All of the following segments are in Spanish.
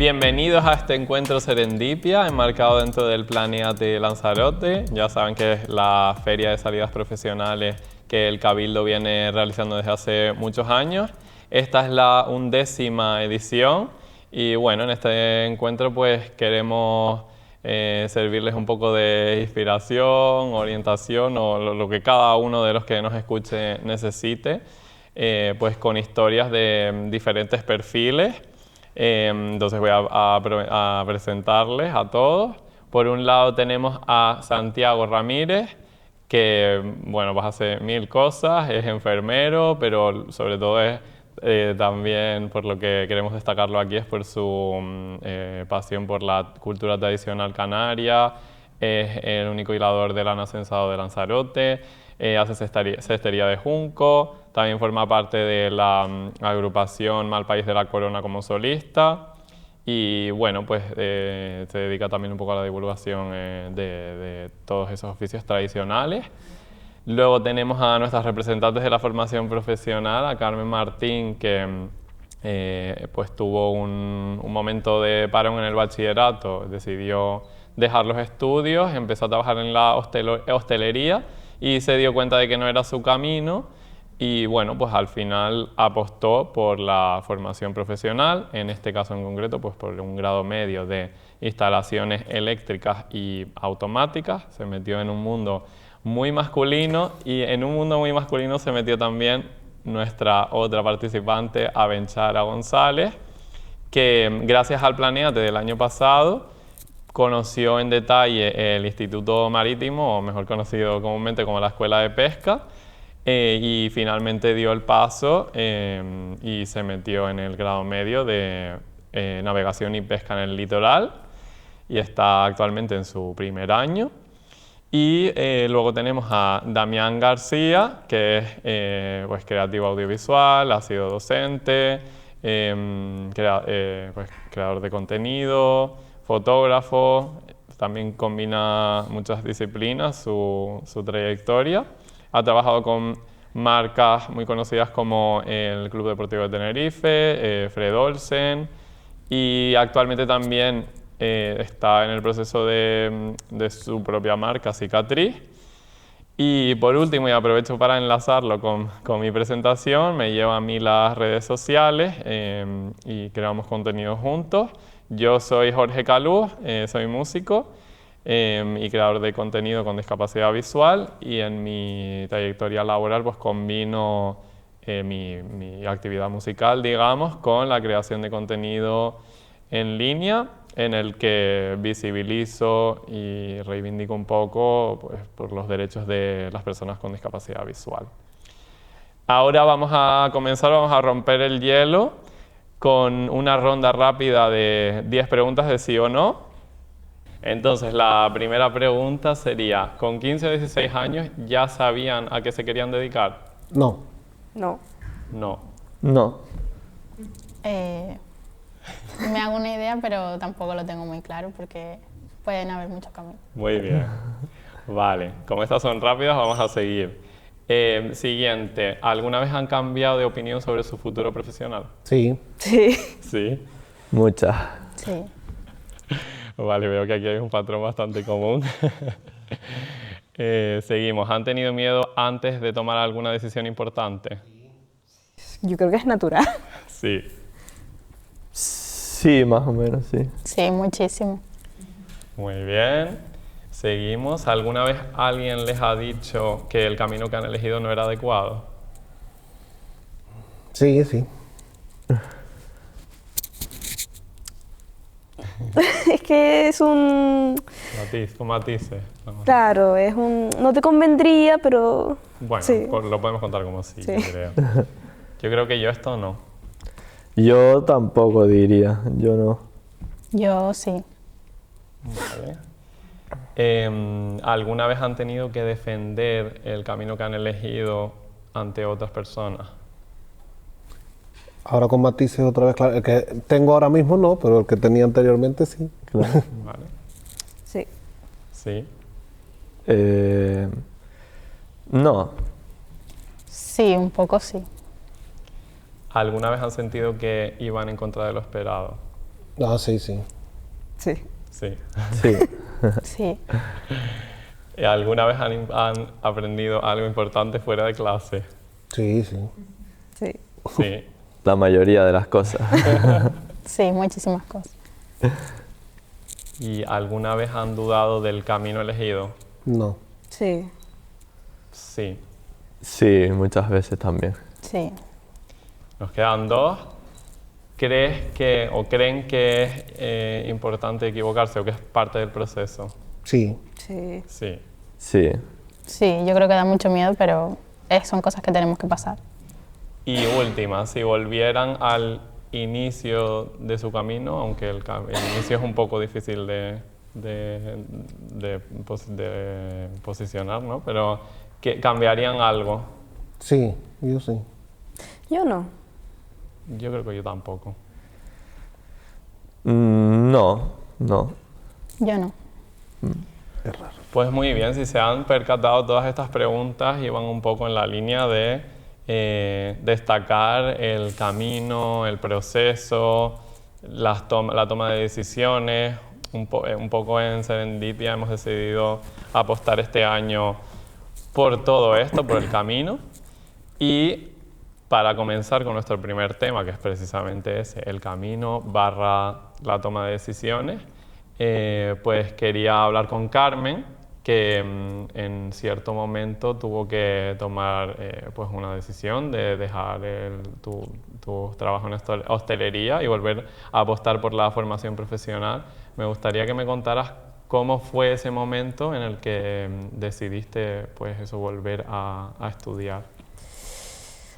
Bienvenidos a este encuentro Serendipia, enmarcado dentro del Planeate Lanzarote. Ya saben que es la feria de salidas profesionales que el Cabildo viene realizando desde hace muchos años. Esta es la 11ª edición y bueno, en este encuentro pues queremos servirles un poco de inspiración, orientación o lo que cada uno de los que nos escuche necesite, pues con historias de diferentes perfiles. Entonces voy a presentarles a todos. Por un lado tenemos a Santiago Ramírez, que bueno, pues hace 1000 cosas, es enfermero, pero sobre todo es también, por lo que queremos destacarlo aquí, es por su pasión por la cultura tradicional canaria. Es el único hilador del Lana Censado de Lanzarote, hace cestería de junco, también forma parte de la agrupación Mal País de la Corona como solista y bueno, pues se dedica también un poco a la divulgación de todos esos oficios tradicionales. Luego tenemos a nuestras representantes de la formación profesional, a Carmen Martín, que pues tuvo un momento de parón en el bachillerato, decidió dejar los estudios, empezó a trabajar en la hostelería y se dio cuenta de que no era su camino y bueno, pues al final apostó por la formación profesional, en este caso en concreto pues por un grado medio de instalaciones eléctricas y automáticas. Se metió en un mundo muy masculino y en un mundo muy masculino se metió también nuestra otra participante, Abenchara González, que gracias al Planeate del año pasado conoció en detalle el Instituto Marítimo, o mejor conocido comúnmente como la Escuela de Pesca, y finalmente dio el paso y se metió en el grado medio de Navegación y Pesca en el Litoral y está actualmente en su primer año. Y luego tenemos a Damián García, que es pues, creativo audiovisual, ha sido docente, pues, creador de contenido, fotógrafo, también combina muchas disciplinas su trayectoria. Ha trabajado con marcas muy conocidas como el Club Deportivo de Tenerife, Fred Olsen, y actualmente también está en el proceso de su propia marca, Cicatriz. Y por último, y aprovecho para enlazarlo con mi presentación, me lleva a mí las redes sociales y creamos contenido juntos. Yo soy Jorge Calú, soy músico y creador de contenido con discapacidad visual y en mi trayectoria laboral pues combino mi actividad musical, digamos, con la creación de contenido en línea en el que visibilizo y reivindico un poco pues, por los derechos de las personas con discapacidad visual. Ahora vamos a comenzar, vamos a romper el hielo con una ronda rápida de 10 preguntas de sí o no. Entonces, la primera pregunta sería, ¿con 15 o 16 años ya sabían a qué se querían dedicar? No. No. No. No. Me hago una idea, pero tampoco lo tengo muy claro porque pueden haber muchos caminos. Muy bien. Vale, como estas son rápidas, vamos a seguir. Siguiente, ¿alguna vez han cambiado de opinión sobre su futuro profesional? Sí. Sí. Sí. Muchas. Sí. Vale, veo que aquí hay un patrón bastante común. Seguimos, ¿han tenido miedo antes de tomar alguna decisión importante? Yo creo que es natural. Sí. Sí, más o menos, sí. Sí, muchísimo. Muy bien. Seguimos. ¿Alguna vez alguien les ha dicho que el camino que han elegido no era adecuado? Sí, sí. Es que es un... Con matices. Claro, es un... No te convendría, pero... Bueno, sí. Lo podemos contar como sí, Sí. yo creo. Yo creo que yo esto no. Yo tampoco diría, yo no. Yo sí. Vale. ¿Alguna vez han tenido que defender el camino que han elegido ante otras personas? Ahora con matices otra vez, claro. El que tengo ahora mismo no, pero el que tenía anteriormente sí. Claro. Vale. Sí. Sí. No. Sí, un poco sí. ¿Alguna vez han sentido que iban en contra de lo esperado? Ah, sí, sí. Sí. Sí. Sí. Sí. ¿Alguna vez han aprendido algo importante fuera de clase? Sí, sí. Sí. Sí. La mayoría de las cosas. Sí, muchísimas cosas. ¿Y alguna vez han dudado del camino elegido? No. Sí. Sí. Sí, muchas veces también. Sí. Nos quedan dos. ¿Crees que o creen que es importante equivocarse o que es parte del proceso? Sí. Sí. Sí. Sí. Sí, yo creo que da mucho miedo, pero son cosas que tenemos que pasar. Y última, si volvieran al inicio de su camino, aunque el inicio es un poco difícil de posicionar, ¿no? Pero ¿cambiarían algo? Sí, yo sí. Yo no. Yo creo que yo tampoco. No, no. Yo no. Pues muy bien, si se han percatado todas estas preguntas iban un poco en la línea de destacar el camino, el proceso, la toma de decisiones. Un poco en Serendipia hemos decidido apostar este año por todo esto, por el camino. Y para comenzar con nuestro primer tema, que es precisamente ese, el camino / la toma de decisiones, pues quería hablar con Carmen, que en cierto momento tuvo que tomar pues una decisión de dejar tu trabajo en hostelería y volver a apostar por la formación profesional. Me gustaría que me contaras cómo fue ese momento en el que decidiste pues eso, volver a estudiar.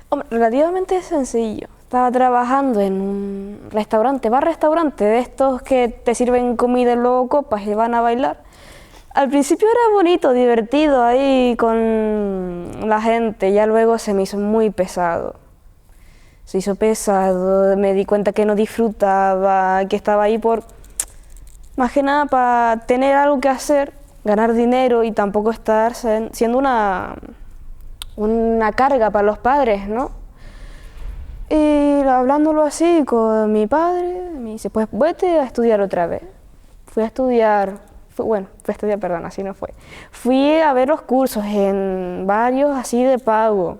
Hombre, relativamente sencillo. Estaba trabajando en un restaurante, bar-restaurante, de estos que te sirven comida y luego copas y van a bailar. Al principio era bonito, divertido ahí con la gente, ya luego se me hizo muy pesado. Se hizo pesado, me di cuenta que no disfrutaba, que estaba ahí por, más que nada para tener algo que hacer, ganar dinero y tampoco estar siendo una carga para los padres, ¿no? Y hablándolo así con mi padre, me dice, pues vete a estudiar otra vez. Fui a estudiar, perdón, así no fue. Fui a ver los cursos en varios así de pago.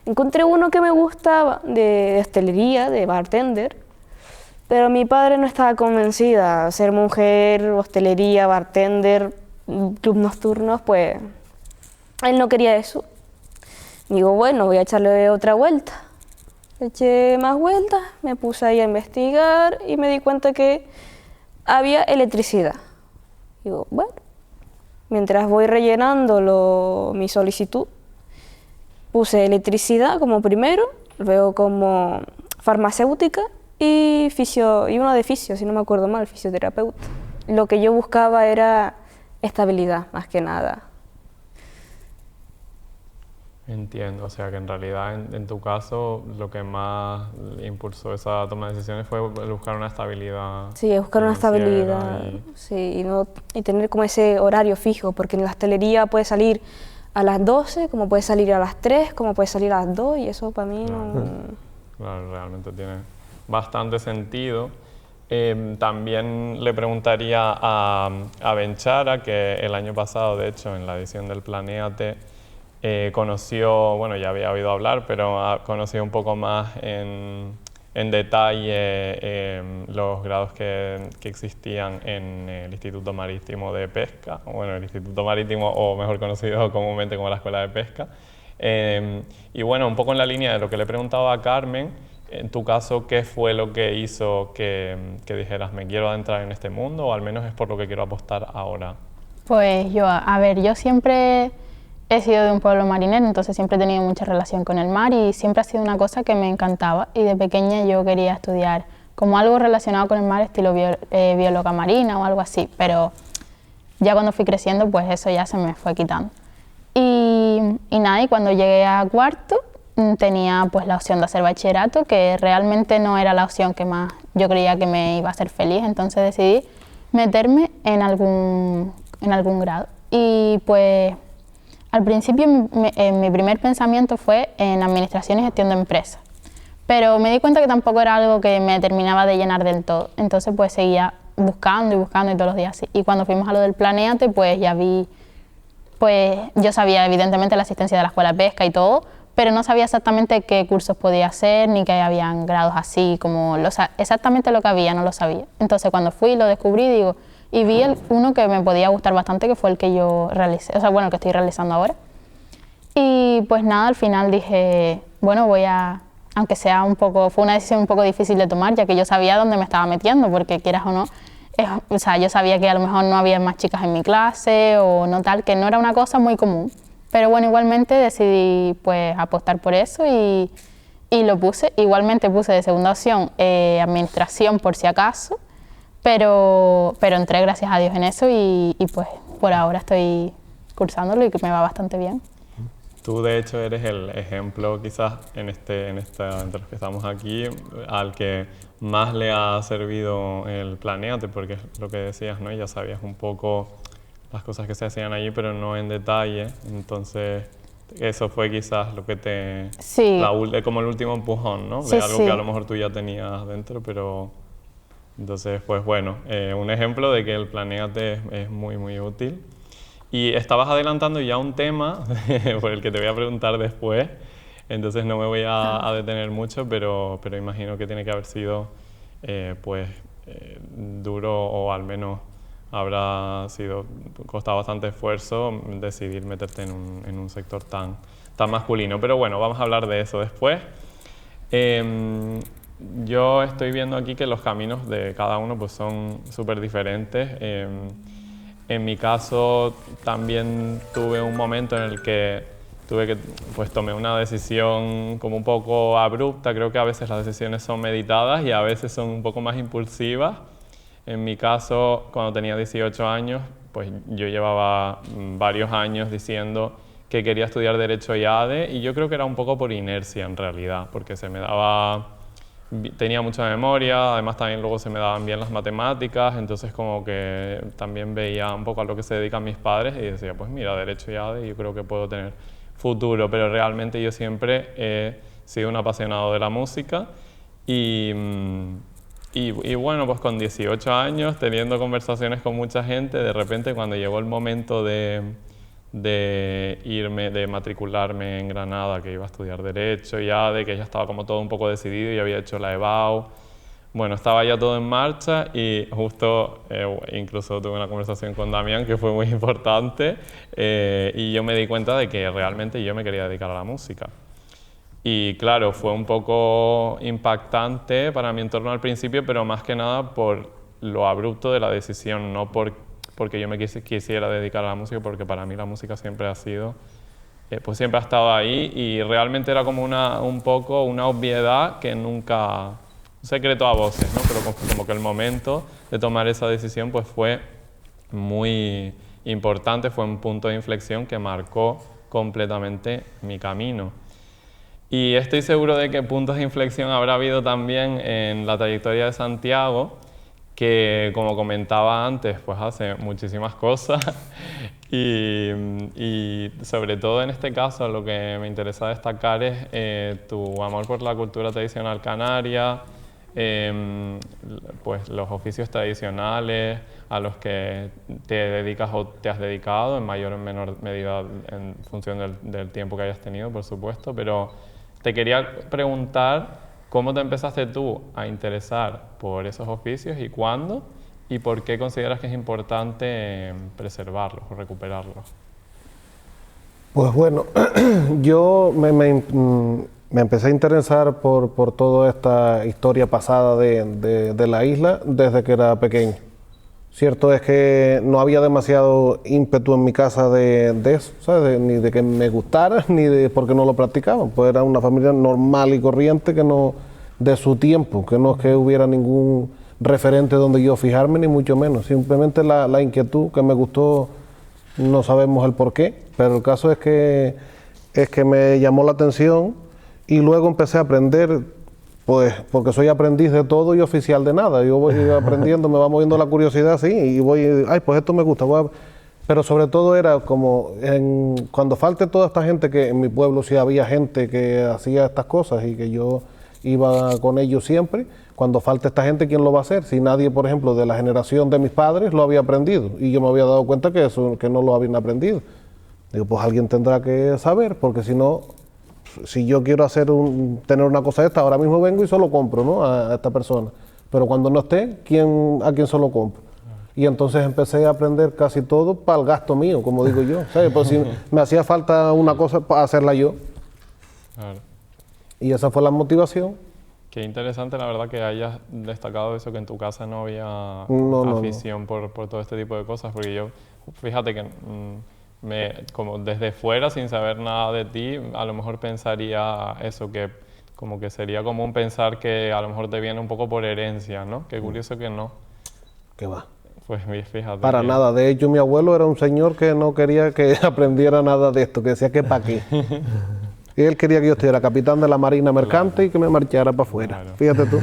Encontré uno que me gustaba, de hostelería, de bartender, pero mi padre no estaba convencida. Ser mujer, hostelería, bartender, club nocturnos, pues él no quería eso. Digo, bueno, voy a echarle otra vuelta. Eché más vueltas, me puse ahí a investigar y me di cuenta que había electricidad. Digo, bueno, mientras voy rellenando mi solicitud, puse electricidad como primero, luego como farmacéutica y uno de fisio, si no me acuerdo mal, fisioterapeuta. Lo que yo buscaba era estabilidad, más que nada. Entiendo, o sea que en realidad en tu caso lo que más impulsó esa toma de decisiones fue buscar una estabilidad. Sí, buscar una estabilidad, sí, y tener como ese horario fijo, porque en la hostelería puede salir a las 12, como puede salir a las 3, como puede salir a las 2, y eso para mí no... Claro, realmente tiene bastante sentido. También le preguntaría a Benchara, que el año pasado, de hecho, en la edición del Planéate, conoció, bueno, ya había oído hablar, pero ha conocido un poco más en detalle los grados que existían en el Instituto Marítimo de Pesca, bueno, el Instituto Marítimo, o mejor conocido comúnmente como la Escuela de Pesca. Y bueno, un poco en la línea de lo que le he preguntado a Carmen, en tu caso, ¿qué fue lo que hizo que dijeras, me quiero adentrar en este mundo, o al menos es por lo que quiero apostar ahora? Pues yo siempre he sido de un pueblo marinero, entonces siempre he tenido mucha relación con el mar y siempre ha sido una cosa que me encantaba, y de pequeña yo quería estudiar como algo relacionado con el mar, estilo bióloga marina o algo así, pero ya cuando fui creciendo pues eso ya se me fue quitando. Y nada, y cuando llegué a cuarto tenía pues la opción de hacer bachillerato, que realmente no era la opción que más yo creía que me iba a hacer feliz, entonces decidí meterme en algún grado. Y pues al principio mi primer pensamiento fue en administración y gestión de empresas, pero me di cuenta que tampoco era algo que me terminaba de llenar del todo. Entonces pues seguía buscando y todos los días así. Y cuando fuimos a lo del Planéate, pues ya vi, pues yo sabía evidentemente la asistencia de la escuela de pesca y todo, pero no sabía exactamente qué cursos podía hacer, ni que habían grados así, como exactamente lo que había, no lo sabía. Entonces cuando fui lo descubrí, digo, y vi uno que me podía gustar bastante, que fue el que yo realicé, o sea, bueno, el que estoy realizando ahora. Y pues nada, al final dije, bueno, aunque sea fue una decisión un poco difícil de tomar, ya que yo sabía dónde me estaba metiendo, porque quieras o no, o sea, yo sabía que a lo mejor no había más chicas en mi clase o no tal, que no era una cosa muy común. Pero bueno, igualmente decidí pues apostar por eso y lo puse. Igualmente puse de segunda opción administración por si acaso, pero entré gracias a Dios en eso y pues por ahora estoy cursándolo y que me va bastante bien. Tú de hecho eres el ejemplo quizás entre los que estamos aquí al que más le ha servido el Planéate, porque es lo que decías, ¿no? Ya sabías un poco las cosas que se hacían allí, pero no en detalle. Entonces, eso fue quizás lo que sí. como el último empujón, ¿no? Sí, de algo sí. que a lo mejor tú ya tenías dentro, pero... Entonces, pues bueno, un ejemplo de que el Planéate es muy, muy útil. Y estabas adelantando ya un tema por el que te voy a preguntar después, entonces no me voy a detener mucho, pero imagino que tiene que haber sido duro, o al menos habrá costado bastante esfuerzo decidir meterte en un sector tan masculino. Pero bueno, vamos a hablar de eso después. Yo estoy viendo aquí que los caminos de cada uno pues son súper diferentes. En mi caso también tuve un momento en el que tomé una decisión como un poco abrupta. Creo que a veces las decisiones son meditadas y a veces son un poco más impulsivas. En mi caso, cuando tenía 18 años, pues yo llevaba varios años diciendo que quería estudiar Derecho y ADE, y yo creo que era un poco por inercia en realidad, porque tenía mucha memoria, además también luego se me daban bien las matemáticas, entonces como que también veía un poco a lo que se dedican mis padres y decía, pues mira, Derecho y ADE, yo creo que puedo tener futuro, pero realmente yo siempre he sido un apasionado de la música y bueno, pues con 18 años, teniendo conversaciones con mucha gente, de repente cuando llegó el momento de matricularme en Granada, que iba a estudiar Derecho y ADE, que ya estaba como todo un poco decidido y había hecho la EBAU. Bueno, estaba ya todo en marcha y justo, incluso tuve una conversación con Damián que fue muy importante, y yo me di cuenta de que realmente yo me quería dedicar a la música. Y claro, fue un poco impactante para mi entorno al principio, pero más que nada por lo abrupto de la decisión, no porque yo me quisiera dedicar a la música, porque para mí la música siempre ha sido, pues siempre ha estado ahí, y realmente era como un poco una obviedad que nunca, un secreto a voces, ¿no? Pero como que el momento de tomar esa decisión pues fue muy importante, fue un punto de inflexión que marcó completamente mi camino. Y estoy seguro de que puntos de inflexión habrá habido también en la trayectoria de Santiago, que como comentaba antes, pues hace muchísimas cosas y sobre todo en este caso lo que me interesa destacar es tu amor por la cultura tradicional canaria, pues los oficios tradicionales a los que te dedicas o te has dedicado en mayor o menor medida en función del tiempo que hayas tenido, por supuesto, pero te quería preguntar ¿cómo te empezaste tú a interesar por esos oficios y cuándo? ¿Y por qué consideras que es importante preservarlos o recuperarlos? Pues bueno, yo me empecé a interesar por toda esta historia pasada de la isla desde que era pequeño. Cierto es que no había demasiado ímpetu en mi casa de eso, ¿sabes? Ni de que me gustara, ni de porque no lo practicaban. Pues era una familia normal y corriente que no, de su tiempo, que no es que hubiera ningún referente donde yo fijarme, ni mucho menos. Simplemente la inquietud que me gustó, no sabemos el por qué, pero el caso es que me llamó la atención y luego empecé a aprender. Pues porque soy aprendiz de todo y oficial de nada. Yo voy aprendiendo, me va moviendo la curiosidad así y voy, pues esto me gusta. Pero sobre todo era como, cuando falte toda esta gente, que en mi pueblo sí había gente que hacía estas cosas y que yo iba con ellos siempre. Cuando falta esta gente, ¿quién lo va a hacer? Si nadie, por ejemplo, de la generación de mis padres lo había aprendido y yo me había dado cuenta que no lo habían aprendido. Digo, pues alguien tendrá que saber, porque si no, si yo quiero tener una cosa de esta, ahora mismo vengo y solo compro, ¿no? a esta persona. Pero cuando no esté, ¿a quién solo compro? Y entonces empecé a aprender casi todo para el gasto mío, como digo yo, ¿sabes? Pues si me hacía falta una cosa para hacerla yo. Claro. Y esa fue la motivación. Qué interesante, la verdad, que hayas destacado eso, que en tu casa no había afición por todo este tipo de cosas, porque yo, fíjate que como desde fuera, sin saber nada de ti, a lo mejor pensaría eso, que como que sería común pensar que a lo mejor te viene un poco por herencia, ¿no? Qué curioso que no. ¿Qué va? Pues fíjate. Para nada. De hecho, mi abuelo era un señor que no quería que aprendiera nada de esto, que decía que para qué. Y él quería que yo estuviera capitán de la Marina Mercante y que me marchara para afuera. Claro. Fíjate tú.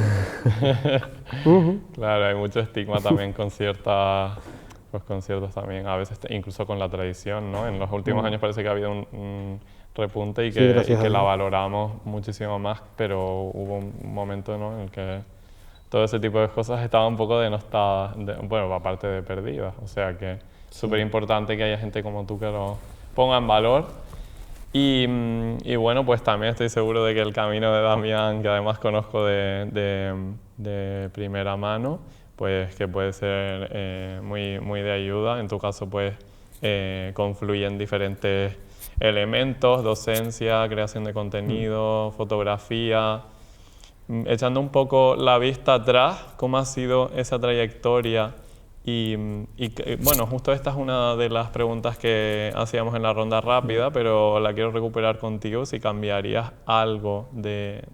Claro, hay mucho estigma también con ciertas también, a veces incluso con la tradición, ¿no? En los últimos años parece que ha habido un repunte y que la valoramos muchísimo más, pero hubo un momento, ¿no?, en el que todo ese tipo de cosas estaban un poco denostadas, bueno, aparte de perdidas. O sea que es súper importante que haya gente como tú que lo ponga en valor. Y bueno, pues también estoy seguro de que el camino de Damián, que además conozco de primera mano, pues que puede ser muy, muy de ayuda. En tu caso, pues confluyen diferentes elementos: docencia, creación de contenido, fotografía. Echando un poco la vista atrás, ¿cómo ha sido esa trayectoria? Y bueno, justo esta es una de las preguntas que hacíamos en la ronda rápida, pero la quiero recuperar contigo, si cambiarías algo de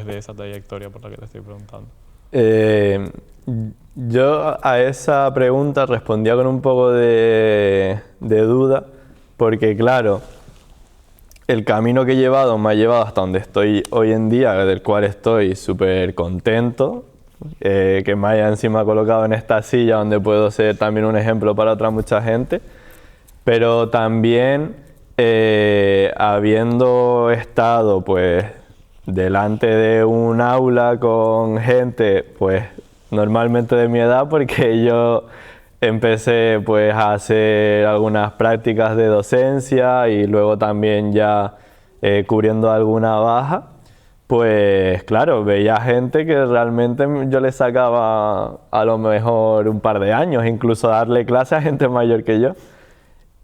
esa trayectoria por la que te estoy preguntando. Yo a esa pregunta respondía con un poco de duda, porque claro, el camino que he llevado me ha llevado hasta donde estoy hoy en día, del cual estoy súper contento. Que me haya encima colocado en esta silla donde puedo ser también un ejemplo para otra mucha gente, pero también habiendo estado pues delante de un aula con gente pues normalmente de mi edad, porque yo empecé pues a hacer algunas prácticas de docencia y luego también ya cubriendo alguna baja. Pues claro, veía gente que realmente yo le sacaba a lo mejor un par de años, incluso darle clase a gente mayor que yo.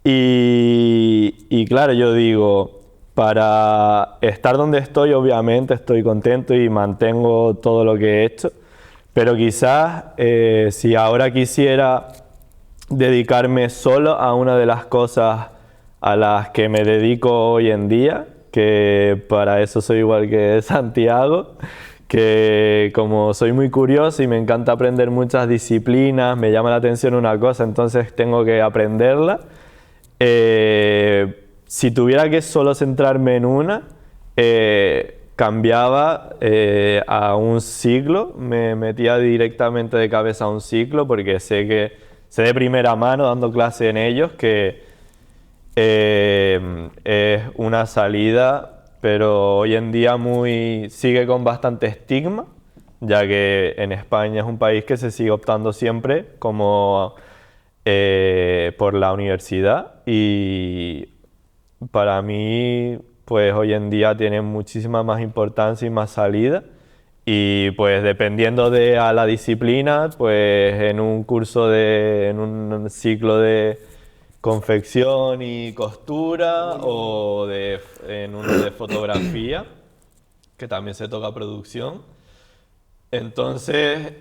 Y claro, yo digo, para estar donde estoy, obviamente estoy contento y mantengo todo lo que he hecho, pero quizás si ahora quisiera dedicarme solo a una de las cosas a las que me dedico hoy en día, que para eso soy igual que Santiago, que como soy muy curioso y me encanta aprender muchas disciplinas, me llama la atención una cosa, entonces tengo que aprenderla. Si tuviera que solo centrarme en una, cambiaba a un ciclo, me metía directamente de cabeza a un ciclo, porque sé de primera mano, dando clase en ellos, que es una salida, pero hoy en día sigue con bastante estigma, ya que en España es un país que se sigue optando siempre como por la universidad, y para mí pues hoy en día tiene muchísima más importancia y más salida, y pues dependiendo a la disciplina, pues en un ciclo de confección y costura, o en uno de fotografía, que también se toca producción. Entonces,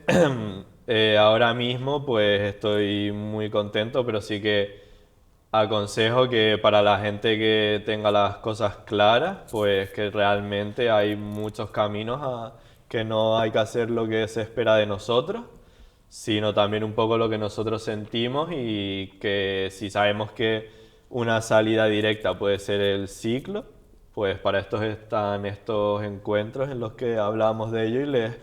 ahora mismo pues estoy muy contento, pero sí que aconsejo que para la gente que tenga las cosas claras, pues que realmente hay muchos caminos, que no hay que hacer lo que se espera de nosotros, sino también un poco lo que nosotros sentimos, y que si sabemos que una salida directa puede ser el ciclo, pues para estos están estos encuentros en los que hablamos de ello y les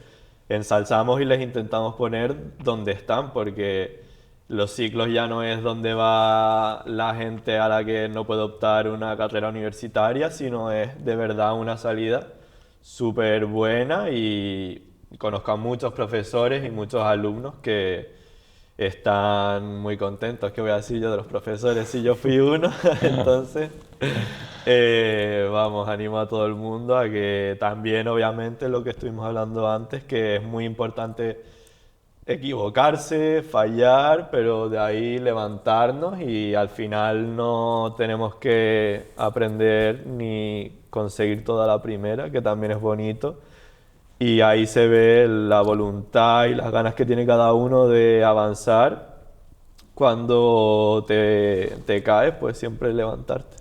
ensalzamos y les intentamos poner donde están, porque los ciclos ya no es donde va la gente a la que no puede optar una carrera universitaria, sino es de verdad una salida súper buena y conozco a muchos profesores y muchos alumnos que están muy contentos. ¿Qué voy a decir yo de los profesores si yo fui uno? Entonces, vamos, animo a todo el mundo a que también, obviamente, lo que estuvimos hablando antes, que es muy importante equivocarse, fallar, pero de ahí levantarnos y al final no tenemos que aprender ni conseguir toda la primera, que también es bonito. Y ahí se ve la voluntad y las ganas que tiene cada uno de avanzar. Cuando te caes, pues siempre levantarte.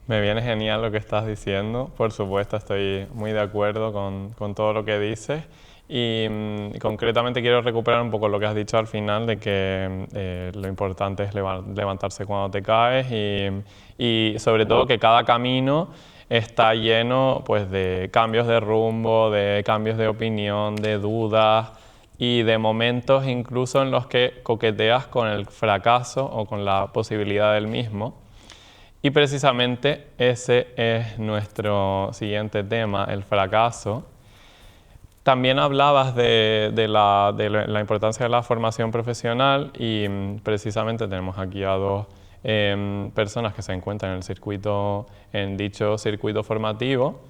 Me viene genial lo que estás diciendo. Por supuesto, estoy muy de acuerdo con todo lo que dices. Y concretamente quiero recuperar un poco lo que has dicho al final, de que lo importante es levantarse cuando te caes y sobre todo que cada camino está lleno pues, de cambios de rumbo, de cambios de opinión, de dudas y de momentos incluso en los que coqueteas con el fracaso o con la posibilidad del mismo. Y precisamente ese es nuestro siguiente tema, el fracaso. También hablabas de la importancia de la formación profesional y precisamente tenemos aquí a dos personas que se encuentran en dicho circuito formativo.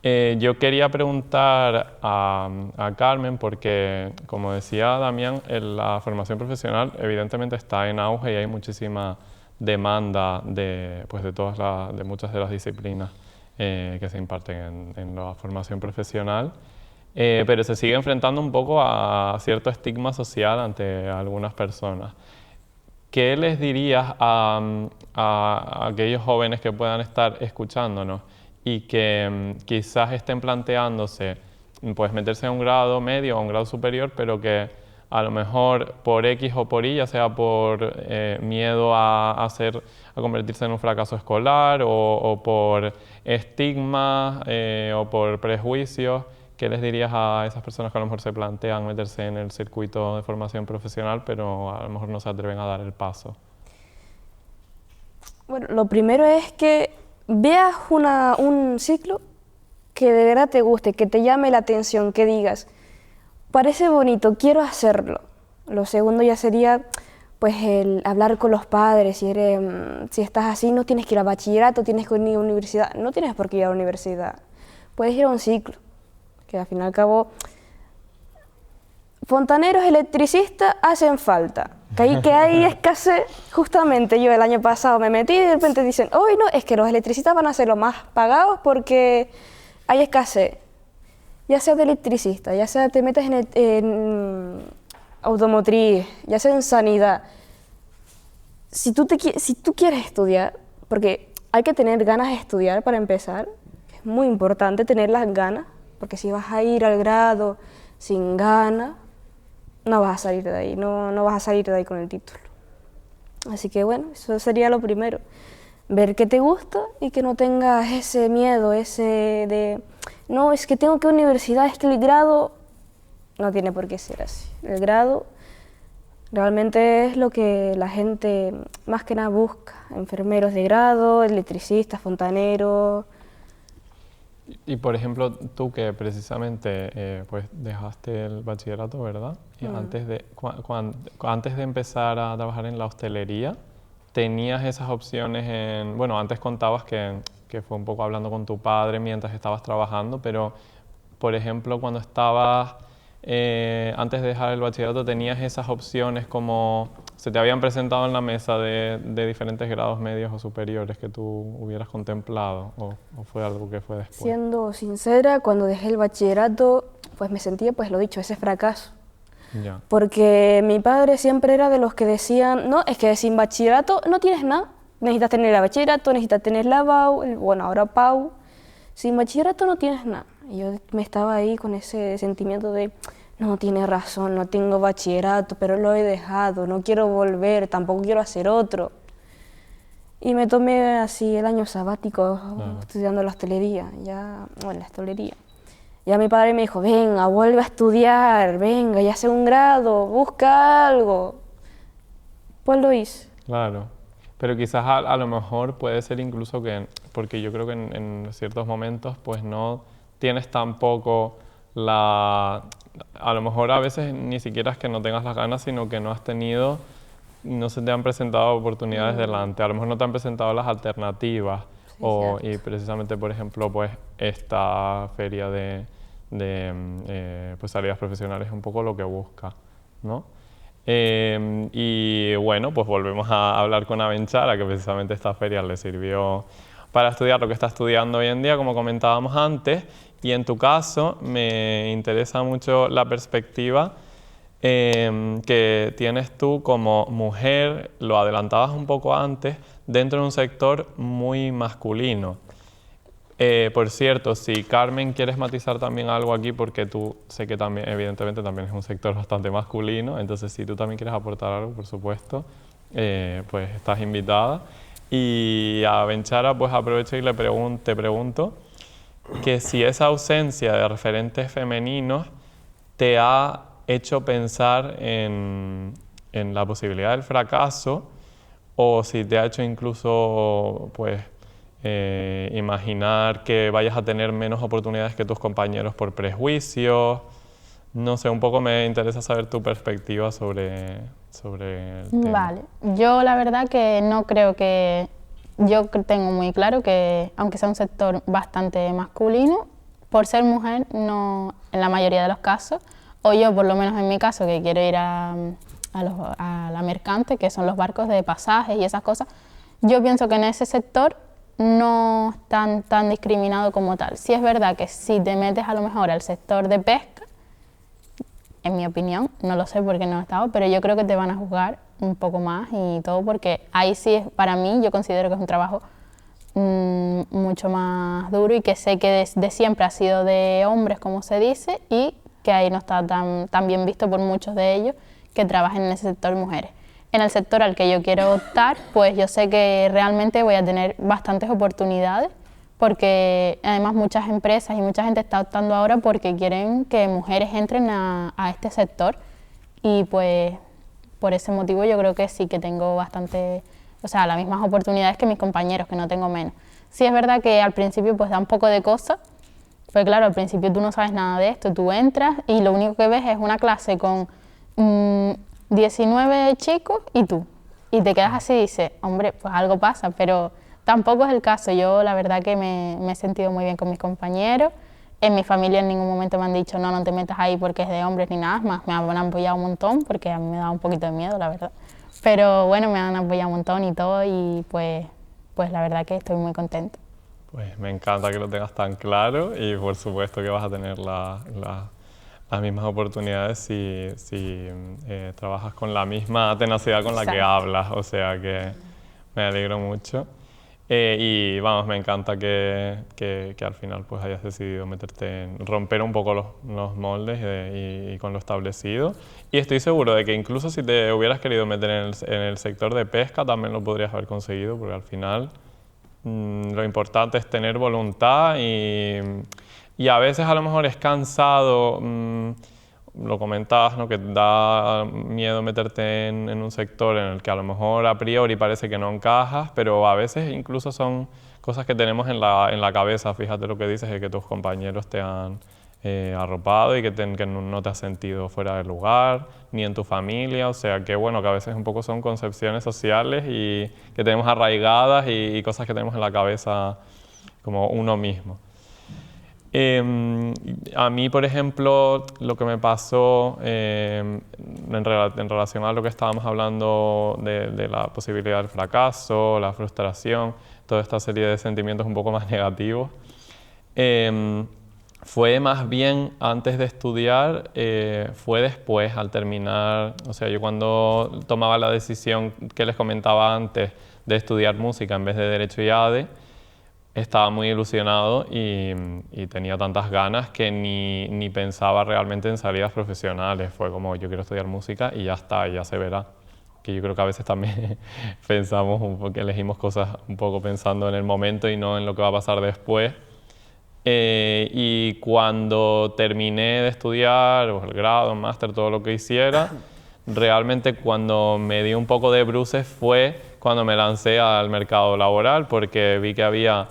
Yo quería preguntar a Carmen porque, como decía Damián, la formación profesional evidentemente está en auge y hay muchísima demanda de muchas de las disciplinas que se imparten en la formación profesional. Pero se sigue enfrentando un poco a cierto estigma social ante algunas personas. ¿Qué les dirías a aquellos jóvenes que puedan estar escuchándonos y que quizás estén planteándose pues, meterse en un grado medio o un grado superior, pero que a lo mejor por X o por Y, ya sea por miedo a convertirse en un fracaso escolar o por estigmas o por prejuicios? ¿Qué les dirías a esas personas que a lo mejor se plantean meterse en el circuito de formación profesional, pero a lo mejor no se atreven a dar el paso? Bueno, lo primero es que veas un ciclo que de verdad te guste, que te llame la atención, que digas, parece bonito, quiero hacerlo. Lo segundo ya sería pues el hablar con los padres, si estás así no tienes que ir a bachillerato, tienes que ir a la universidad, no tienes por qué ir a la universidad, puedes ir a un ciclo. Que al fin y al cabo, fontaneros, electricistas hacen falta. Que hay escasez. Justamente yo el año pasado me metí y de repente dicen, hoy no, es que los electricistas van a ser los más pagados porque hay escasez. Ya sea de electricista, ya sea te metes en automotriz, ya sea en sanidad. Si tú quieres estudiar, porque hay que tener ganas de estudiar para empezar, es muy importante tener las ganas. Porque si vas a ir al grado sin ganas, no vas a salir de ahí, no vas a salir de ahí con el título. Así que bueno, eso sería lo primero. Ver qué te gusta y que no tengas ese miedo, ese de, no, es que tengo que ir a la universidad, es que el grado no tiene por qué ser así. El grado realmente es lo que la gente más que nada busca. Enfermeros de grado, electricistas, fontaneros. Y por ejemplo, tú que precisamente pues dejaste el bachillerato, ¿verdad? Y antes de empezar a trabajar en la hostelería, ¿tenías esas opciones bueno, antes contabas que fue un poco hablando con tu padre mientras estabas trabajando, pero por ejemplo, cuando estabas antes de dejar el bachillerato, ¿tenías esas opciones como se te habían presentado en la mesa de diferentes grados medios o superiores que tú hubieras contemplado o fue algo que fue después? Siendo sincera, cuando dejé el bachillerato, pues me sentía, pues lo dicho, ese fracaso. Ya. Porque mi padre siempre era de los que decían, no, es que sin bachillerato no tienes nada. Necesitas tener el bachillerato, necesitas tener la BAU, bueno, ahora PAU. Sin bachillerato no tienes nada. Y yo me estaba ahí con ese sentimiento de, no, tienes razón, no tengo bachillerato, pero lo he dejado, no quiero volver, tampoco quiero hacer otro. Y me tomé así el año sabático estudiando la hostelería, la hostelería. Ya mi padre me dijo, venga, vuelve a estudiar, venga, ya sé un grado, busca algo. Pues lo hice. Claro, pero quizás a lo mejor puede ser incluso que, porque yo creo que en ciertos momentos pues no tienes tampoco la... A lo mejor a veces ni siquiera es que no tengas las ganas, sino que no has tenido, no se te han presentado oportunidades delante, a lo mejor no te han presentado las alternativas. Y precisamente, por ejemplo, pues esta feria de pues salidas profesionales es un poco lo que busca, ¿no? Y bueno, pues volvemos a hablar con Abenchara, que precisamente esta feria le sirvió para estudiar lo que está estudiando hoy en día, como comentábamos antes. Y en tu caso me interesa mucho la perspectiva que tienes tú como mujer, lo adelantabas un poco antes, dentro de un sector muy masculino. Por cierto, si Carmen quieres matizar también algo aquí, porque tú sé que también, evidentemente, también es un sector bastante masculino, entonces si tú también quieres aportar algo, por supuesto, pues estás invitada. Y a Benchara, pues aprovecho y te pregunto que si esa ausencia de referentes femeninos te ha hecho pensar en la posibilidad del fracaso, o si te ha hecho incluso pues imaginar que vayas a tener menos oportunidades que tus compañeros por prejuicios. No sé, un poco me interesa saber tu perspectiva sobre el tema. Vale, yo la verdad que no creo que... Yo tengo muy claro que, aunque sea un sector bastante masculino, por ser mujer, no, en la mayoría de los casos, o yo por lo menos en mi caso, que quiero ir a la mercante, que son los barcos de pasajes y esas cosas, yo pienso que en ese sector no están tan discriminado como tal. Sí es verdad que si te metes a lo mejor al sector de pesca, en mi opinión, no lo sé porque no he estado, pero yo creo que te van a juzgar un poco más y todo, porque ahí sí, para mí, yo considero que es un trabajo mucho más duro y que sé que de siempre ha sido de hombres, como se dice, y que ahí no está tan bien visto por muchos de ellos que trabajen en ese sector mujeres. En el sector al que yo quiero optar, pues yo sé que realmente voy a tener bastantes oportunidades, porque además muchas empresas y mucha gente está optando ahora porque quieren que mujeres entren a este sector, y pues por ese motivo yo creo que sí que tengo bastante, o sea, las mismas oportunidades que mis compañeros, que no tengo menos. Sí es verdad que al principio pues da un poco de cosa, pues claro, al principio tú no sabes nada de esto, tú entras y lo único que ves es una clase con 19 chicos y tú, y te quedas así y dices, hombre, pues algo pasa, pero tampoco es el caso. Yo la verdad que me he sentido muy bien con mis compañeros. En mi familia en ningún momento me han dicho no te metas ahí porque es de hombres ni nada más. Me han apoyado un montón porque a mí me da un poquito de miedo, la verdad. Pero bueno, me han apoyado un montón y todo, y pues la verdad que estoy muy contenta. Pues me encanta que lo tengas tan claro, y por supuesto que vas a tener las mismas oportunidades si trabajas con la misma tenacidad con la que hablas, o sea que me alegro mucho. Y vamos, me encanta que al final pues hayas decidido meterte en romper un poco los moldes y con lo establecido. Y estoy seguro de que incluso si te hubieras querido meter en el sector de pesca también lo podrías haber conseguido, porque al final lo importante es tener voluntad, y a veces a lo mejor es cansado. Lo comentabas, ¿no? Que da miedo meterte en un sector en el que a lo mejor a priori parece que no encajas, pero a veces incluso son cosas que tenemos en la cabeza. Fíjate lo que dices, de que tus compañeros te han arropado y que no te has sentido fuera de lugar, ni en tu familia. O sea que bueno, que a veces un poco son concepciones sociales y que tenemos arraigadas, y cosas que tenemos en la cabeza como uno mismo. A mí, por ejemplo, lo que me pasó en relación a lo que estábamos hablando de la posibilidad del fracaso, la frustración, toda esta serie de sentimientos un poco más negativos, fue más bien antes de estudiar, fue después, al terminar. O sea, yo cuando tomaba la decisión que les comentaba antes de estudiar música en vez de Derecho y ADE, estaba muy ilusionado y tenía tantas ganas que ni pensaba realmente en salidas profesionales. Fue como, yo quiero estudiar música y ya está, ya se verá. Que yo creo que a veces también pensamos un poco, elegimos cosas un poco pensando en el momento y no en lo que va a pasar después. Y cuando terminé de estudiar, pues el grado, el máster, todo lo que hiciera, realmente cuando me di un poco de bruces fue cuando me lancé al mercado laboral, porque vi que había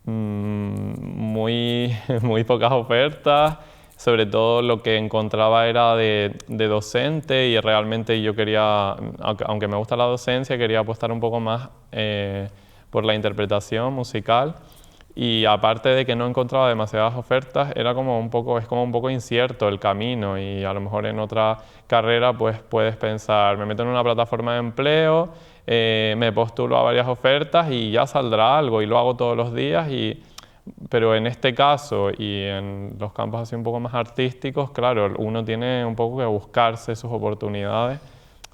muy muy pocas ofertas, sobre todo lo que encontraba era de docente y realmente yo quería, aunque me gusta la docencia, quería apostar un poco más por la interpretación musical. Y aparte de que no encontraba demasiadas ofertas, era como un poco incierto el camino y a lo mejor en otra carrera pues puedes pensar, me meto en una plataforma de empleo, me postulo a varias ofertas y ya saldrá algo y lo hago todos los días. Pero en este caso y en los campos así un poco más artísticos, claro, uno tiene un poco que buscarse sus oportunidades,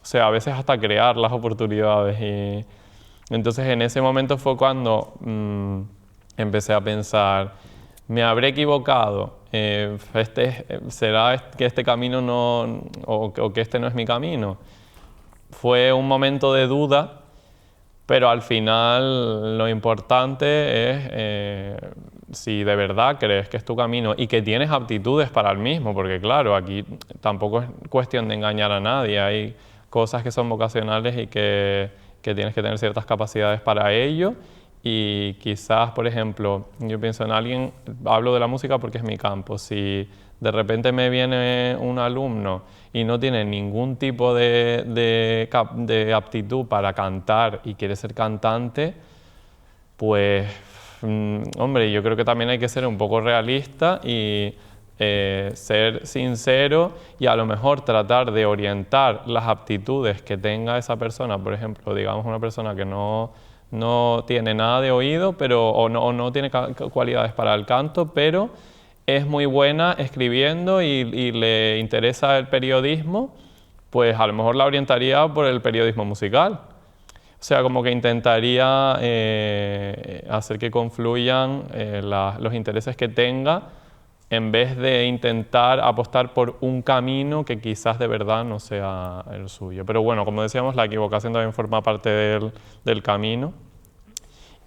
o sea, a veces hasta crear las oportunidades. Y entonces en ese momento fue cuando empecé a pensar, ¿me habré equivocado? ¿Será que este camino no, o que este no es mi camino? Fue un momento de duda, pero al final lo importante es si de verdad crees que es tu camino y que tienes aptitudes para el mismo, porque claro, aquí tampoco es cuestión de engañar a nadie, hay cosas que son vocacionales y que tienes que tener ciertas capacidades para ello. Y quizás, por ejemplo, yo pienso en alguien, hablo de la música porque es mi campo, si de repente me viene un alumno y no tiene ningún tipo de aptitud para cantar y quiere ser cantante, pues, hombre, yo creo que también hay que ser un poco realista y ser sincero y a lo mejor tratar de orientar las aptitudes que tenga esa persona. Por ejemplo, digamos una persona que no tiene nada de oído o no tiene cualidades para el canto, pero es muy buena escribiendo y le interesa el periodismo, pues a lo mejor la orientaría por el periodismo musical. O sea, como que intentaría hacer que confluyan los intereses que tenga en vez de intentar apostar por un camino que quizás de verdad no sea el suyo. Pero bueno, como decíamos, la equivocación también forma parte del camino.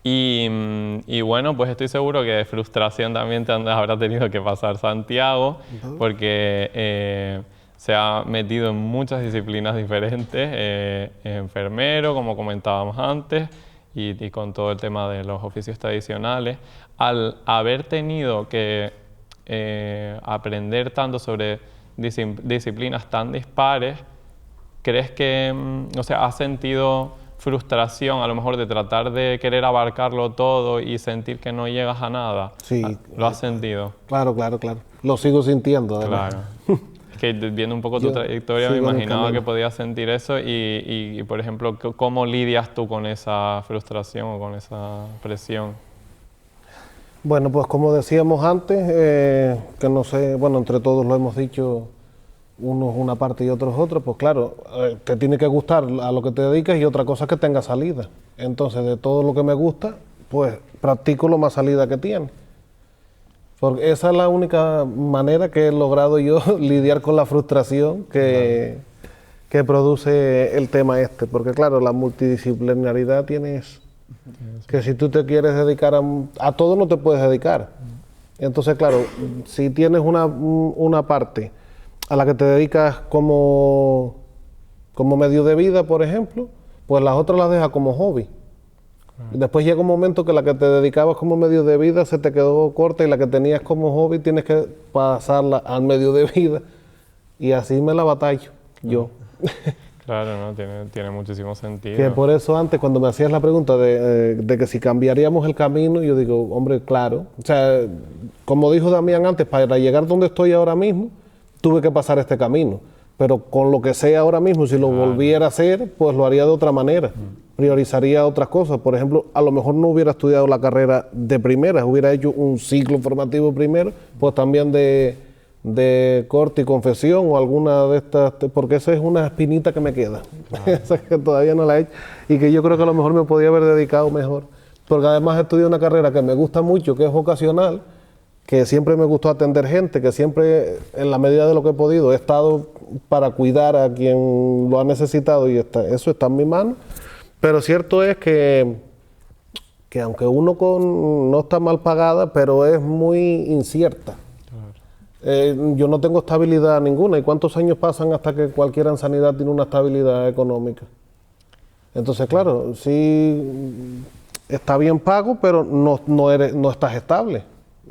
Y bueno, pues estoy seguro que de frustración también habrá tenido que pasar Santiago, porque se ha metido en muchas disciplinas diferentes, es enfermero, como comentábamos antes, y con todo el tema de los oficios tradicionales. Al haber tenido que aprender tanto sobre disciplinas tan dispares, ¿crees que, o sea, has sentido frustración a lo mejor de tratar de querer abarcarlo todo y sentir que no llegas a nada? Sí. ¿Lo has sentido? Claro. Lo sigo sintiendo, además. Claro. Es que viendo un poco tu trayectoria me imaginaba que podías sentir eso y, por ejemplo, ¿cómo lidias tú con esa frustración o con esa presión? Bueno, pues como decíamos antes, que no sé, bueno, entre todos lo hemos dicho, unos una parte y otros otra, pues claro, te tiene que gustar a lo que te dedicas y otra cosa es que tenga salida. Entonces, de todo lo que me gusta, pues practico lo más salida que tiene. Porque esa es la única manera que he logrado yo lidiar con la frustración que produce el tema este. Porque claro, la multidisciplinaridad tiene eso. Que si tú te quieres dedicar a todo, no te puedes dedicar. Entonces, claro, si tienes una parte a la que te dedicas como medio de vida, por ejemplo, pues las otras las dejas como hobby. Y después llega un momento que la que te dedicabas como medio de vida se te quedó corta y la que tenías como hobby tienes que pasarla al medio de vida. Y así me la batallo yo. Claro, ¿no? Tiene muchísimo sentido. Que por eso antes, cuando me hacías la pregunta de que si cambiaríamos el camino, yo digo, hombre, claro. O sea, como dijo Damián antes, para llegar donde estoy ahora mismo, tuve que pasar este camino. Pero con lo que sé ahora mismo, si lo volviera a hacer, pues lo haría de otra manera. Priorizaría otras cosas. Por ejemplo, a lo mejor no hubiera estudiado la carrera de primera, hubiera hecho un ciclo formativo primero, pues también de corte y confesión o alguna de estas, porque esa es una espinita que me queda, esa que todavía no la he hecho y que yo creo que a lo mejor me podía haber dedicado mejor, porque además estudié una carrera que me gusta mucho, que es vocacional, que siempre me gustó atender gente, que siempre en la medida de lo que he podido he estado para cuidar a quien lo ha necesitado y eso está en mi mano, pero cierto es que aunque uno no está mal pagada, pero es muy incierta. Yo no tengo estabilidad ninguna. ¿Y cuántos años pasan hasta que cualquiera en sanidad tiene una estabilidad económica? Entonces, claro, sí está bien pago, pero no estás estable.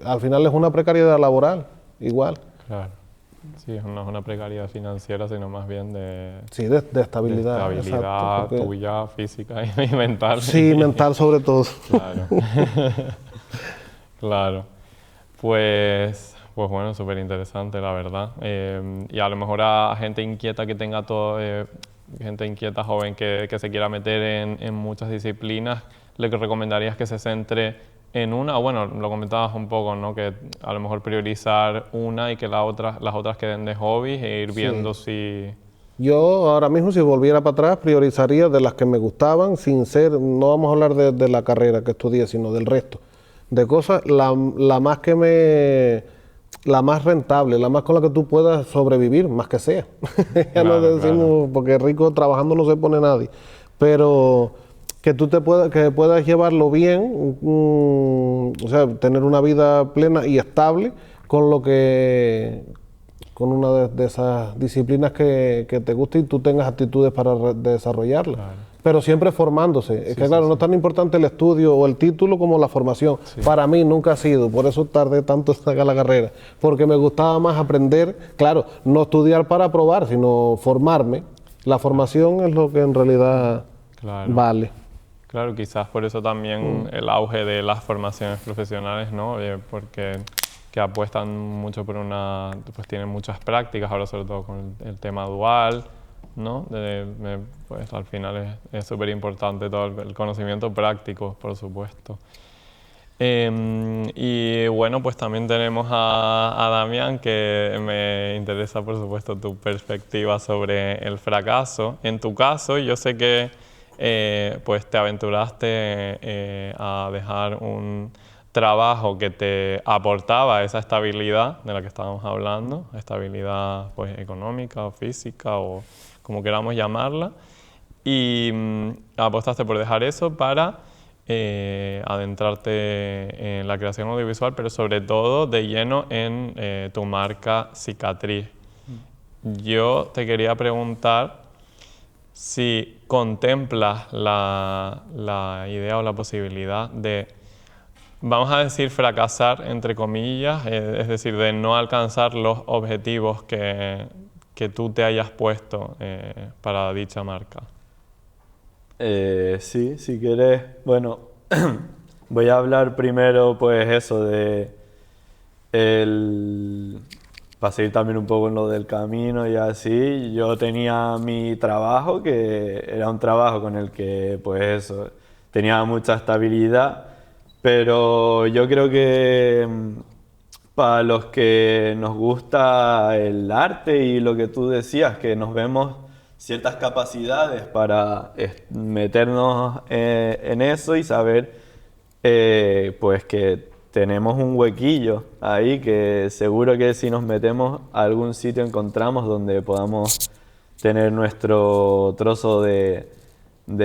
al final es una precariedad laboral, igual. Claro. Sí, no es una precariedad financiera, sino más bien Sí, de estabilidad. de estabilidad exacto, porque- tuya, física y mental. Sí, mental sobre todo. Claro. Claro. Pues bueno, súper interesante, la verdad. Y a lo mejor a gente inquieta que tenga todo, gente inquieta joven que se quiera meter en muchas disciplinas, le recomendarías que se centre en una, o bueno, lo comentabas un poco, ¿no? Que a lo mejor priorizar una y que las otras queden de hobby e ir viendo si... Yo ahora mismo, si volviera para atrás, priorizaría de las que me gustaban, sin ser, no vamos a hablar de la carrera que estudié, sino del resto de cosas, la más que la más rentable, la más con la que tú puedas sobrevivir, más que sea. Ya no Claro, decimos, porque rico trabajando no se pone nadie, pero que tú que puedas llevarlo bien, o sea, tener una vida plena y estable con lo que con una de esas disciplinas que te guste y tú tengas actitudes para desarrollarlas. Pero siempre formándose. Es que claro, no es tan importante el estudio o el título como la formación. Para mí nunca ha sido, por eso tardé tanto en sacar la carrera, porque me gustaba más aprender, claro, no estudiar para aprobar, sino formarme. La formación es lo que en realidad Claro. vale. Claro, quizás por eso también el auge de las formaciones profesionales, ¿no? Porque que apuestan mucho por pues tienen muchas prácticas, ahora sobre todo con el tema dual, ¿no? Pues al final es súper importante todo el conocimiento práctico, por supuesto. Y bueno, pues también tenemos a Damián, que me interesa, por supuesto, tu perspectiva sobre el fracaso. En tu caso, yo sé que pues te aventuraste a dejar un trabajo que te aportaba esa estabilidad de la que estábamos hablando, estabilidad pues económica o física o como queramos llamarla, y apostaste por dejar eso para adentrarte en la creación audiovisual, pero sobre todo de lleno en tu marca Cicatriz. Yo te quería preguntar si contemplas la idea o la posibilidad de, vamos a decir, fracasar, entre comillas, es decir, de no alcanzar los objetivos que tú te hayas puesto para dicha marca. Sí, si querés. Bueno, voy a hablar primero, pues eso, para seguir también un poco en lo del camino y así. Yo tenía mi trabajo, que era un trabajo con el que, pues eso, tenía mucha estabilidad, pero yo creo que para los que nos gusta el arte y lo que tú decías, que nos vemos ciertas capacidades para meternos en eso y saber pues que tenemos un huequillo ahí, que seguro que si nos metemos a algún sitio encontramos donde podamos tener nuestro trozo de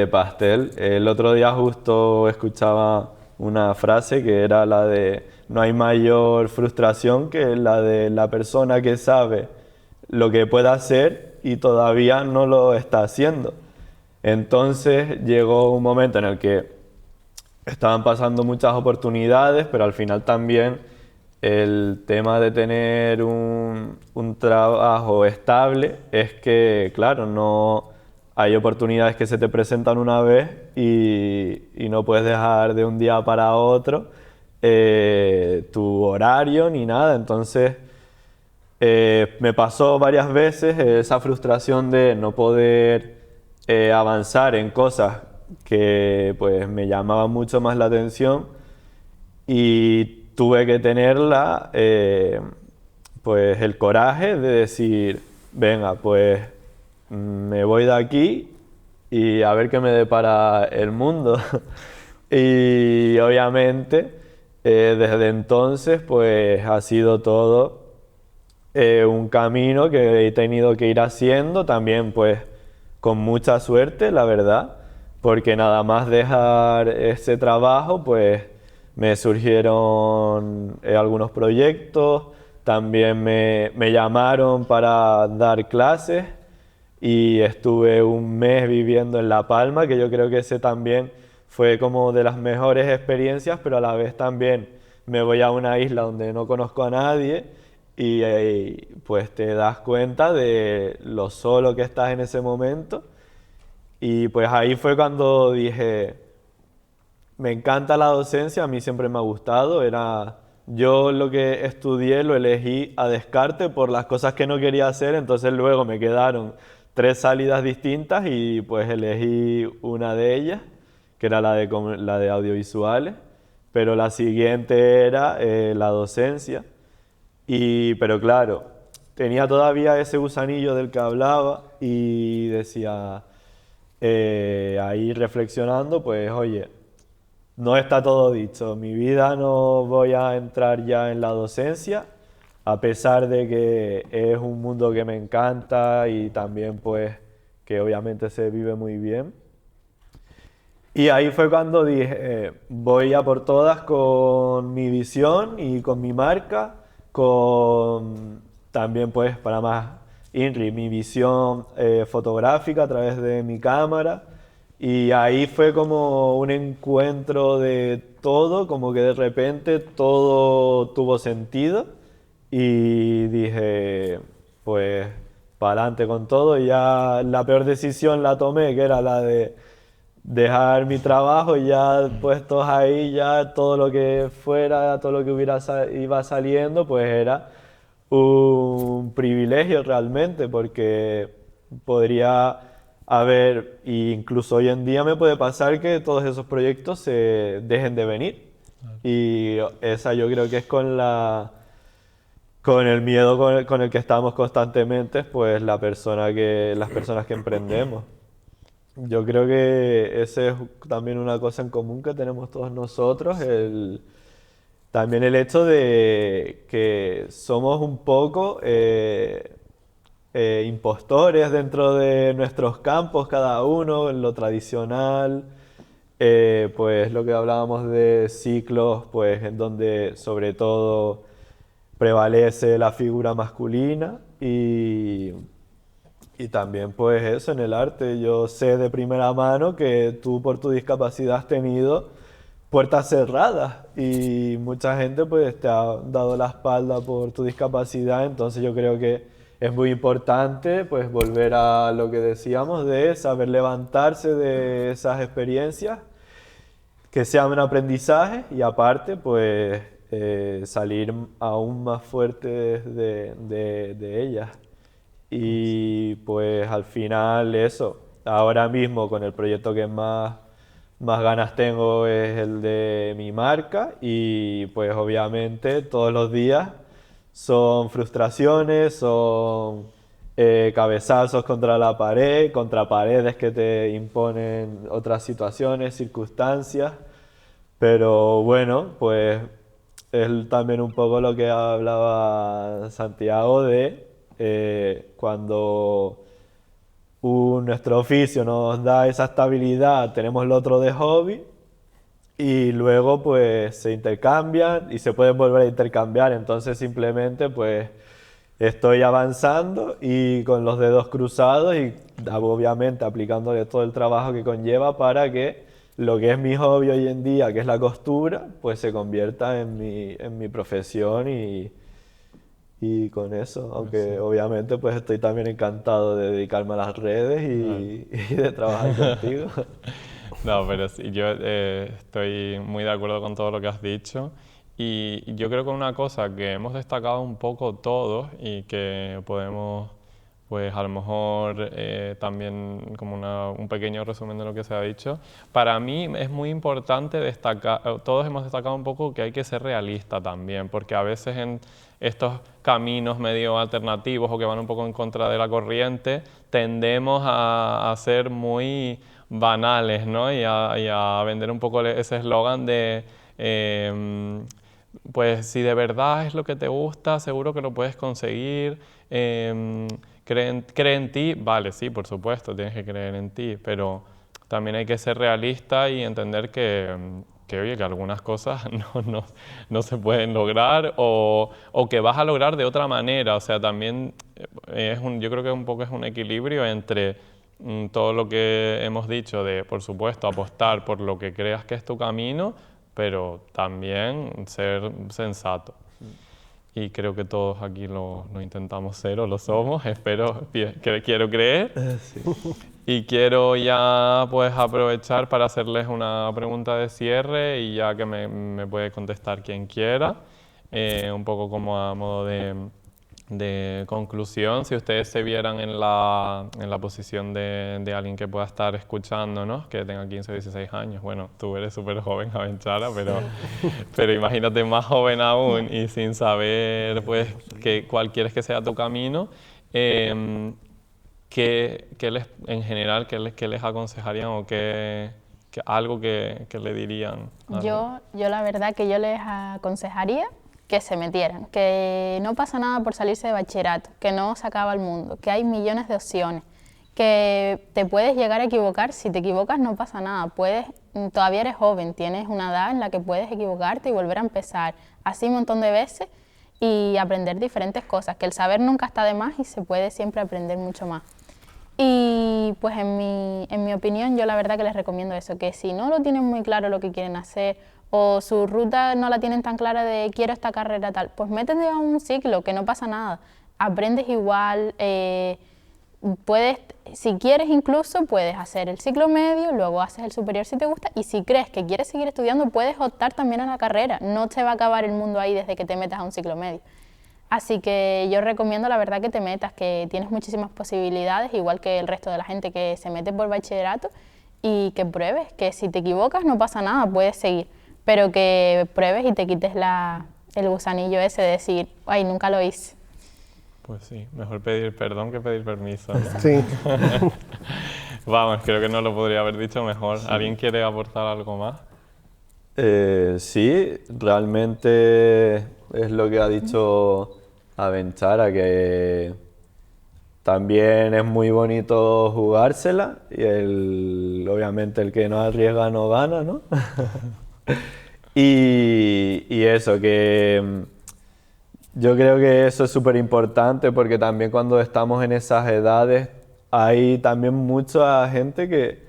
pastel. El otro día justo escuchaba una frase que era la de: no hay mayor frustración que la de la persona que sabe lo que puede hacer y todavía no lo está haciendo. Entonces llegó un momento en el que estaban pasando muchas oportunidades, pero al final también el tema de tener un trabajo estable es que, claro, no hay oportunidades que se te presentan una vez y no puedes dejar de un día para otro tu horario ni nada. Entonces me pasó varias veces esa frustración de no poder avanzar en cosas que pues me llamaban mucho más la atención, y tuve que tenerla pues el coraje de decir: venga, pues me voy de aquí y a ver qué me depara el mundo. Y obviamente desde entonces pues ha sido todo un camino que he tenido que ir haciendo también, pues con mucha suerte, la verdad, porque nada más dejar ese trabajo, pues me surgieron algunos proyectos, también me llamaron para dar clases y estuve un mes viviendo en La Palma, que yo creo que ese también fue como de las mejores experiencias, pero a la vez también me voy a una isla donde no conozco a nadie y pues te das cuenta de lo solo que estás en ese momento. Y pues ahí fue cuando dije, me encanta la docencia, a mí siempre me ha gustado, yo lo que estudié lo elegí a descarte por las cosas que no quería hacer, entonces luego me quedaron 3 salidas distintas y pues elegí una de ellas, que era la de audiovisuales, pero la siguiente era la docencia. Pero claro, tenía todavía ese gusanillo del que hablaba y decía, ahí reflexionando, pues oye, no está todo dicho. Mi vida no voy a entrar ya en la docencia, a pesar de que es un mundo que me encanta y también pues que obviamente se vive muy bien. Y ahí fue cuando dije, voy a por todas con mi visión y con mi marca, con también pues para más INRI, mi visión fotográfica a través de mi cámara. Y ahí fue como un encuentro de todo, como que de repente todo tuvo sentido y dije, pues para adelante con todo. Y ya la peor decisión la tomé, que era la de dejar mi trabajo y ya puestos ahí, ya todo lo que fuera, todo lo que iba saliendo, pues era un privilegio realmente, porque podría haber, e incluso hoy en día me puede pasar que todos esos proyectos se dejen de venir. Y esa yo creo que es con el miedo con el que estamos constantemente, pues las personas que emprendemos. Yo creo que esa es también una cosa en común que tenemos todos nosotros, también el hecho de que somos un poco impostores dentro de nuestros campos, cada uno, en lo tradicional, pues lo que hablábamos de ciclos, pues en donde sobre todo prevalece la figura masculina y también pues eso, en el arte yo sé de primera mano que tú por tu discapacidad has tenido puertas cerradas y mucha gente pues te ha dado la espalda por tu discapacidad, entonces yo creo que es muy importante pues volver a lo que decíamos de saber levantarse de esas experiencias, que sean un aprendizaje y aparte pues salir aún más fuertes de ellas. Y pues al final eso, ahora mismo con el proyecto que más ganas tengo es el de mi marca y pues obviamente todos los días son frustraciones, son cabezazos contra la pared, contra paredes que te imponen otras situaciones, circunstancias, pero bueno, pues es también un poco lo que hablaba Santiago de cuando nuestro oficio nos da esa estabilidad, tenemos lo otro de hobby y luego pues se intercambian y se pueden volver a intercambiar, entonces simplemente pues estoy avanzando y con los dedos cruzados y obviamente aplicándole todo el trabajo que conlleva para que lo que es mi hobby hoy en día, que es la costura, pues se convierta en mi profesión y con eso, aunque obviamente pues estoy también encantado de dedicarme a las redes y de trabajar contigo. No, pero sí, yo estoy muy de acuerdo con todo lo que has dicho y yo creo que una cosa que hemos destacado un poco todos y que podemos, pues a lo mejor también como un pequeño resumen de lo que se ha dicho, para mí es muy importante destacar, todos hemos destacado un poco que hay que ser realista también, porque a veces en estos caminos medio alternativos o que van un poco en contra de la corriente, tendemos a ser muy banales, ¿no? Y a vender un poco ese eslogan de pues si de verdad es lo que te gusta, seguro que lo puedes conseguir, cree en ti, vale, sí, por supuesto, tienes que creer en ti, pero también hay que ser realista y entender oye, que algunas cosas no se pueden lograr o que vas a lograr de otra manera, o sea, también yo creo que un poco es un equilibrio entre todo lo que hemos dicho de, por supuesto, apostar por lo que creas que es tu camino, pero también ser sensato. Y creo que todos aquí lo intentamos ser o lo somos, espero, quiero creer. Sí. Y quiero ya pues aprovechar para hacerles una pregunta de cierre y ya que me puede contestar quien quiera, un poco como a modo de conclusión. Si ustedes se vieran en la posición de alguien que pueda estar escuchándonos, que tenga 15 o 16 años, bueno, tú eres súper joven, Abenchara, pero imagínate más joven aún y sin saber pues cuál quieres que sea tu camino, en general, ¿qué les aconsejarían o algo que le dirían? Yo la verdad que yo les aconsejaría que se metieran, que no pasa nada por salirse de bachillerato, que no se acaba el mundo, que hay millones de opciones, que te puedes llegar a equivocar, si te equivocas no pasa nada, todavía eres joven, tienes una edad en la que puedes equivocarte y volver a empezar así un montón de veces y aprender diferentes cosas, que el saber nunca está de más y se puede siempre aprender mucho más. Y pues en mi opinión yo la verdad que les recomiendo eso, que si no lo tienen muy claro lo que quieren hacer o su ruta no la tienen tan clara de quiero esta carrera tal, pues métete a un ciclo, que no pasa nada, aprendes igual, puedes, si quieres incluso puedes hacer el ciclo medio, luego haces el superior si te gusta y si crees que quieres seguir estudiando puedes optar también a la carrera, no te va a acabar el mundo ahí desde que te metas a un ciclo medio. Así que yo recomiendo la verdad que te metas, que tienes muchísimas posibilidades, igual que el resto de la gente que se mete por bachillerato y que pruebes, que si te equivocas no pasa nada, puedes seguir, pero que pruebes y te quites el gusanillo ese de decir, ay, nunca lo hice. Pues sí, mejor pedir perdón que pedir permiso, ¿no? Sí. Vamos, creo que no lo podría haber dicho mejor. Sí. ¿Alguien quiere aportar algo más? Sí, realmente es lo que ha dicho Abenchara, que también es muy bonito jugársela y obviamente el que no arriesga no gana, ¿no? y eso, que yo creo que eso es súper importante porque también cuando estamos en esas edades hay también mucha gente que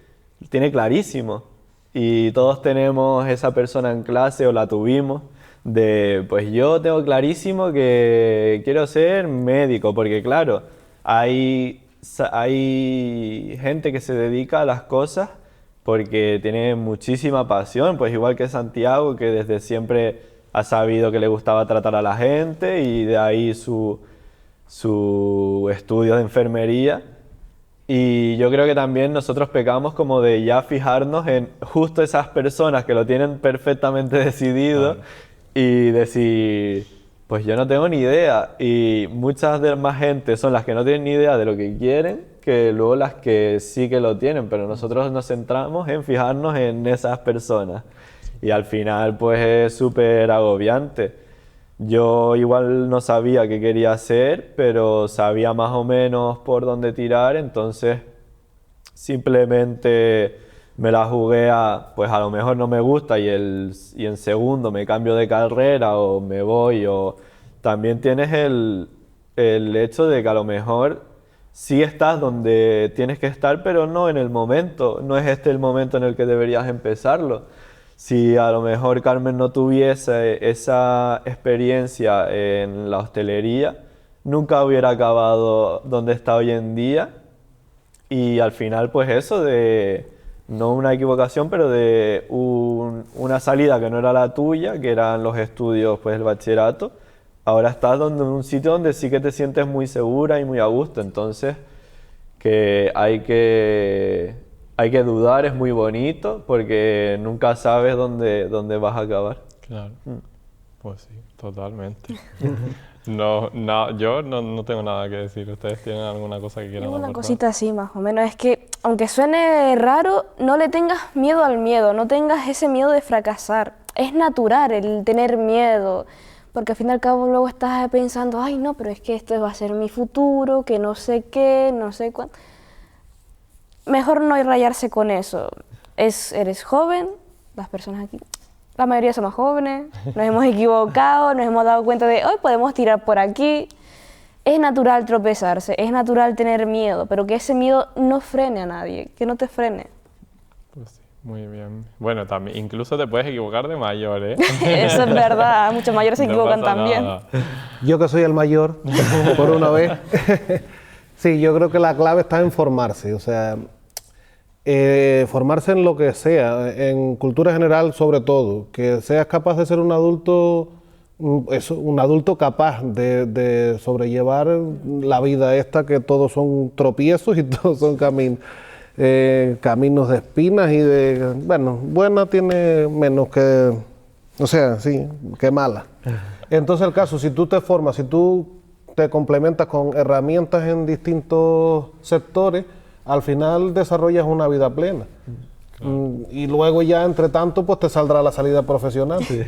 tiene clarísimo y todos tenemos esa persona en clase o la tuvimos pues yo tengo clarísimo que quiero ser médico porque claro, hay gente que se dedica a las cosas porque tiene muchísima pasión, pues igual que Santiago, que desde siempre ha sabido que le gustaba tratar a la gente y de ahí su estudio de enfermería. Y yo creo que también nosotros pecamos como de ya fijarnos en justo esas personas que lo tienen perfectamente decidido, claro, y decir, pues yo no tengo ni idea. Y muchas de más gente son las que no tienen ni idea de lo que quieren que luego las que sí que lo tienen, pero nosotros nos centramos en fijarnos en esas personas. Y al final pues es súper agobiante. Yo igual no sabía qué quería hacer, pero sabía más o menos por dónde tirar, entonces simplemente me la jugué pues a lo mejor no me gusta y en segundo me cambio de carrera o me voy, o también tienes el hecho de que a lo mejor sí estás donde tienes que estar, pero no en el momento, no es este el momento en el que deberías empezarlo. Si a lo mejor Carmen no tuviese esa experiencia en la hostelería, nunca hubiera acabado donde está hoy en día. Y al final, pues eso de, no una equivocación, pero de una salida que no era la tuya, que eran los estudios, pues el bachillerato, ahora estás en un sitio donde sí que te sientes muy segura y muy a gusto. Entonces, que hay que dudar, es muy bonito, porque nunca sabes dónde vas a acabar. Claro, pues sí, totalmente. Yo no tengo nada que decir. ¿Ustedes tienen alguna cosa que quieran aportar? Una cosita así, más o menos. Es que, aunque suene raro, no le tengas miedo al miedo, no tengas ese miedo de fracasar. Es natural el tener miedo, porque al fin y al cabo luego estás pensando, ay no, pero es que esto va a ser mi futuro, que no sé qué, no sé cuánto. Mejor no rayarse con eso. Eres joven, las personas aquí, la mayoría somos jóvenes, nos hemos equivocado, nos hemos dado cuenta de hoy podemos tirar por aquí. Es natural tropezarse, es natural tener miedo, pero que ese miedo no frene a nadie, que no te frene. Pues sí, Muy bien. Bueno, también, incluso te puedes equivocar de mayor, ¿eh? Eso es verdad, muchos mayores se No equivocan pasa también. nada. Yo que soy el mayor, por una vez. Sí, yo creo que la clave está en formarse, o sea, formarse en lo que sea, en cultura general sobre todo, que seas capaz de ser un adulto, un adulto capaz de sobrellevar la vida esta, que todos son tropiezos y todos son caminos de espinas y de, bueno, buena tiene menos que, o sea, sí, que mala. Entonces el caso, si tú te formas, si tú te complementas con herramientas en distintos sectores, al final desarrollas una vida plena. Y luego ya, entre tanto, pues te saldrá la salida profesional. Sí.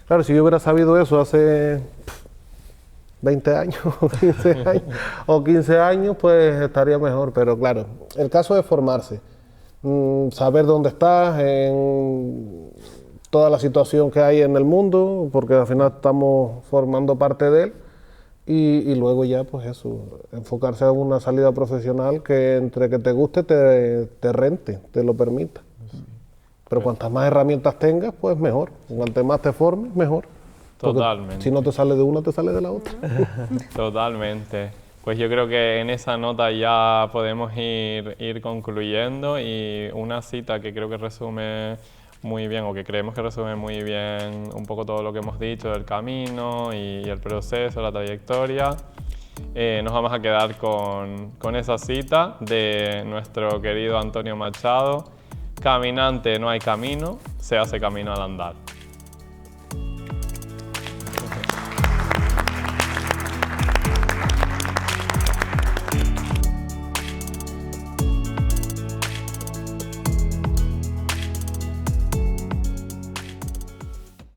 Claro, si yo hubiera sabido eso hace 20 años o 15 años, pues estaría mejor. Pero claro, el caso es formarse, saber dónde estás, en toda la situación que hay en el mundo, porque al final estamos formando parte de él. Y luego ya, pues eso, enfocarse a una salida profesional que entre que te guste, te rente, te lo permita. Sí. Pero cuantas más herramientas tengas, pues mejor. Cuanto más te formes, mejor. Totalmente. Porque si no te sale de una, te sale de la otra. Totalmente. Pues yo creo que en esa nota ya podemos ir concluyendo, y una cita que creo que resume muy bien, o que creemos que resume muy bien un poco todo lo que hemos dicho del camino y el proceso, la trayectoria. Nos vamos a quedar con esa cita de nuestro querido Antonio Machado: caminante no hay camino, se hace camino al andar.